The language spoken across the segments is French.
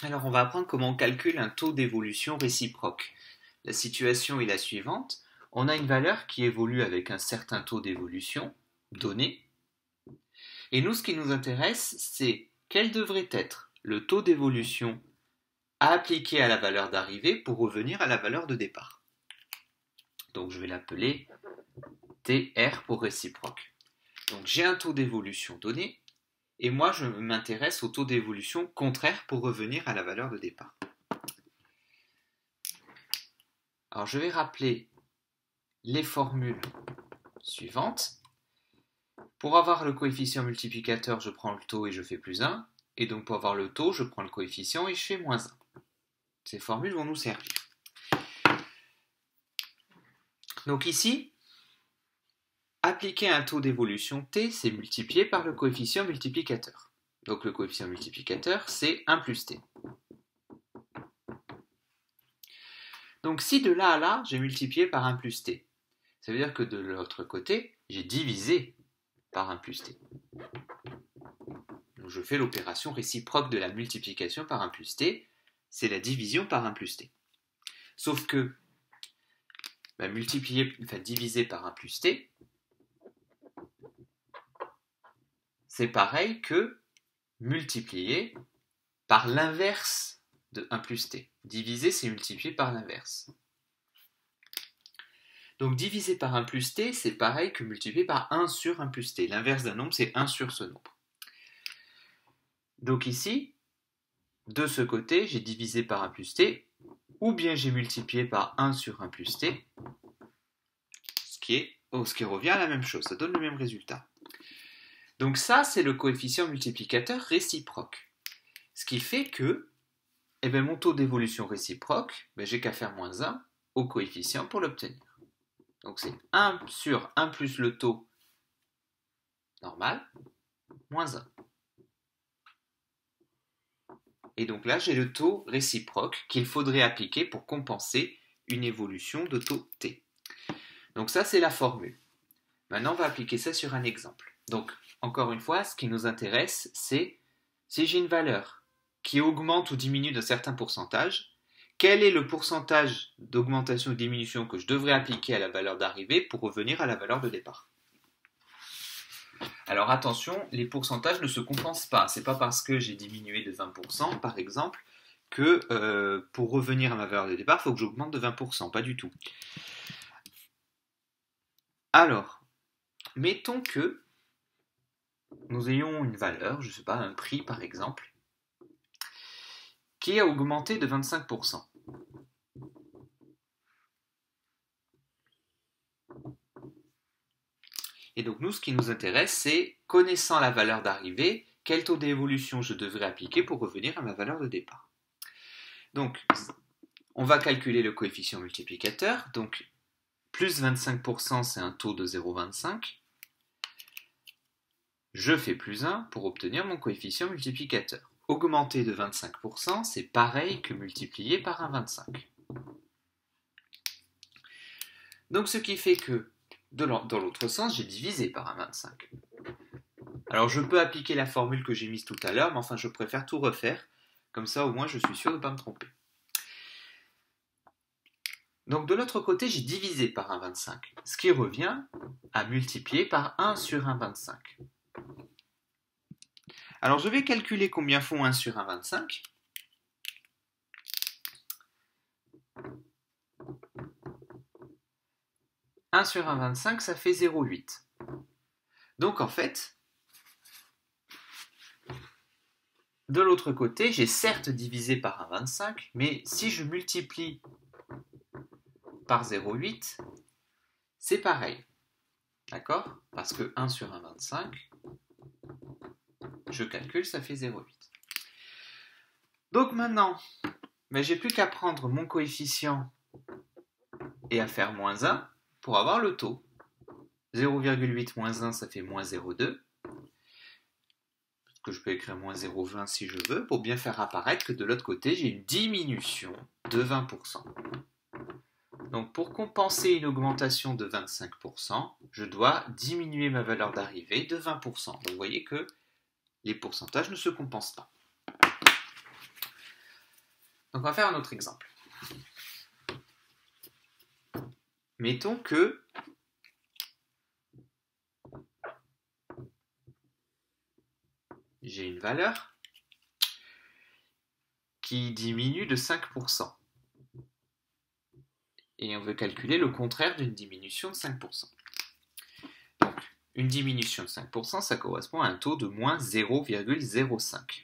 Alors, on va apprendre comment on calcule un taux d'évolution réciproque. La situation est la suivante. On a une valeur qui évolue avec un certain taux d'évolution donné. Et nous, ce qui nous intéresse, c'est quel devrait être le taux d'évolution à appliquer à la valeur d'arrivée pour revenir à la valeur de départ. Donc, je vais l'appeler TR pour réciproque. Donc, j'ai un taux d'évolution donné. Et moi, je m'intéresse au taux d'évolution contraire pour revenir à la valeur de départ. Alors, je vais rappeler les formules suivantes. Pour avoir le coefficient multiplicateur, je prends le taux et je fais plus 1. Et donc, pour avoir le taux, je prends le coefficient et je fais moins 1. Ces formules vont nous servir. Donc ici, appliquer un taux d'évolution t, c'est multiplié par le coefficient multiplicateur. Donc le coefficient multiplicateur, c'est 1 plus t. Donc si de là à là, j'ai multiplié par 1 plus t, ça veut dire que de l'autre côté, j'ai divisé par 1 plus t. Donc je fais l'opération réciproque de la multiplication par 1 plus t, c'est la division par 1 plus t. Sauf que diviser par 1 plus t, c'est pareil que multiplier par l'inverse de 1 plus t. Diviser, c'est multiplier par l'inverse. Donc diviser par 1 plus t, c'est pareil que multiplier par 1 sur 1 plus t. L'inverse d'un nombre, c'est 1 sur ce nombre. Donc ici, de ce côté, j'ai divisé par 1 plus t, ou bien j'ai multiplié par 1 sur 1 plus t, ce qui revient à la même chose, ça donne le même résultat. Donc ça, c'est le coefficient multiplicateur réciproque. Ce qui fait que mon taux d'évolution réciproque, j'ai qu'à faire moins 1 au coefficient pour l'obtenir. Donc c'est 1 sur 1 plus le taux normal, moins 1. Et donc là, j'ai le taux réciproque qu'il faudrait appliquer pour compenser une évolution de taux t. Donc ça, c'est la formule. Maintenant, on va appliquer ça sur un exemple. Donc, encore une fois, ce qui nous intéresse, c'est si j'ai une valeur qui augmente ou diminue d'un certain pourcentage, quel est le pourcentage d'augmentation ou de diminution que je devrais appliquer à la valeur d'arrivée pour revenir à la valeur de départ? Alors attention, les pourcentages ne se compensent pas. C'est pas parce que j'ai diminué de 20%, par exemple, que pour revenir à ma valeur de départ, il faut que j'augmente de 20%. Pas du tout. Alors, mettons que nous ayons une valeur, je ne sais pas, un prix par exemple, qui a augmenté de 25%. Et donc nous, ce qui nous intéresse, c'est, connaissant la valeur d'arrivée, quel taux d'évolution je devrais appliquer pour revenir à ma valeur de départ. Donc, on va calculer le coefficient multiplicateur. Donc, plus 25%, c'est un taux de 0,25. Je fais plus 1 pour obtenir mon coefficient multiplicateur. Augmenter de 25%, c'est pareil que multiplier par 1,25. Donc, ce qui fait que dans l'autre sens, j'ai divisé par 1,25. Alors, je peux appliquer la formule que j'ai mise tout à l'heure, mais enfin, je préfère tout refaire. Comme ça, au moins, je suis sûr de ne pas me tromper. Donc, de l'autre côté, j'ai divisé par 1,25, ce qui revient à multiplier par 1 sur 1,25. Alors, je vais calculer combien font 1 sur 1,25. « 1 sur 1,25, ça fait 0,8. Donc, en fait, de l'autre côté, j'ai certes divisé par 1,25, mais si je multiplie par 0,8, c'est pareil. D'accord? Parce que 1 sur 1,25, je calcule, ça fait 0,8. Donc maintenant, j'ai plus qu'à prendre mon coefficient et à faire moins 1 pour avoir le taux. 0,8 moins 1, ça fait moins 0,2. Que je peux écrire moins 0,20 si je veux, pour bien faire apparaître que de l'autre côté, j'ai une diminution de 20%. Donc pour compenser une augmentation de 25%, je dois diminuer ma valeur d'arrivée de 20%. Donc vous voyez que les pourcentages ne se compensent pas. Donc on va faire un autre exemple. Mettons que j'ai une valeur qui diminue de 5%. Et on veut calculer le contraire d'une diminution de 5%. Donc, une diminution de 5%, ça correspond à un taux de moins 0,05.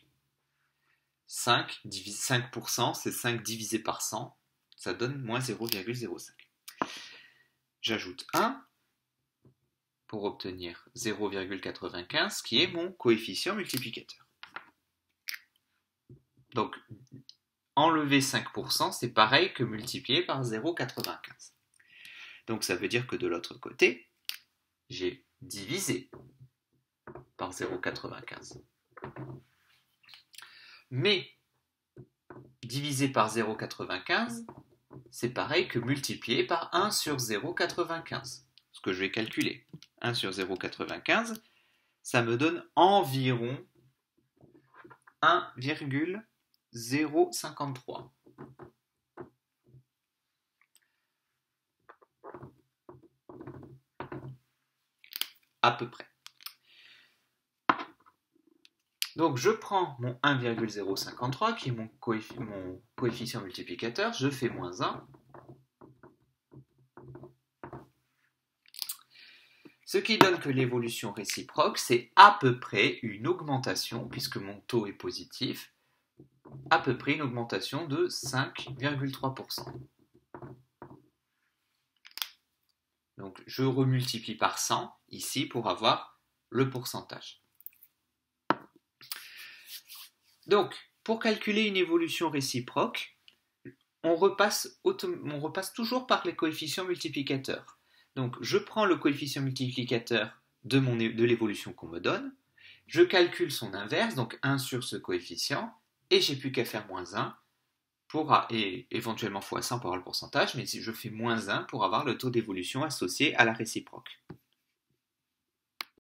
5%, c'est 5 divisé par 100, ça donne moins 0,05. J'ajoute 1 pour obtenir 0,95, qui est mon coefficient multiplicateur. Donc, enlever 5%, c'est pareil que multiplier par 0,95. Donc, ça veut dire que de l'autre côté, j'ai divisé par 0,95. Mais divisé par 0,95, c'est pareil que multiplier par 1 sur 0,95. Ce que je vais calculer. 1 sur 0,95, ça me donne environ 1,053. À peu près. Donc je prends mon 1,053 qui est mon coefficient multiplicateur, je fais moins 1. Ce qui donne que l'évolution réciproque, c'est à peu près une augmentation, puisque mon taux est positif, à peu près une augmentation de 5,3%. Donc je remultiplie par 100 ici pour avoir le pourcentage. Donc, pour calculer une évolution réciproque, on repasse toujours par les coefficients multiplicateurs. Donc, je prends le coefficient multiplicateur de l'évolution qu'on me donne, je calcule son inverse, donc 1 sur ce coefficient, et j'ai plus qu'à faire moins 1, et éventuellement fois 100 pour avoir le pourcentage, mais si je fais moins 1 pour avoir le taux d'évolution associé à la réciproque.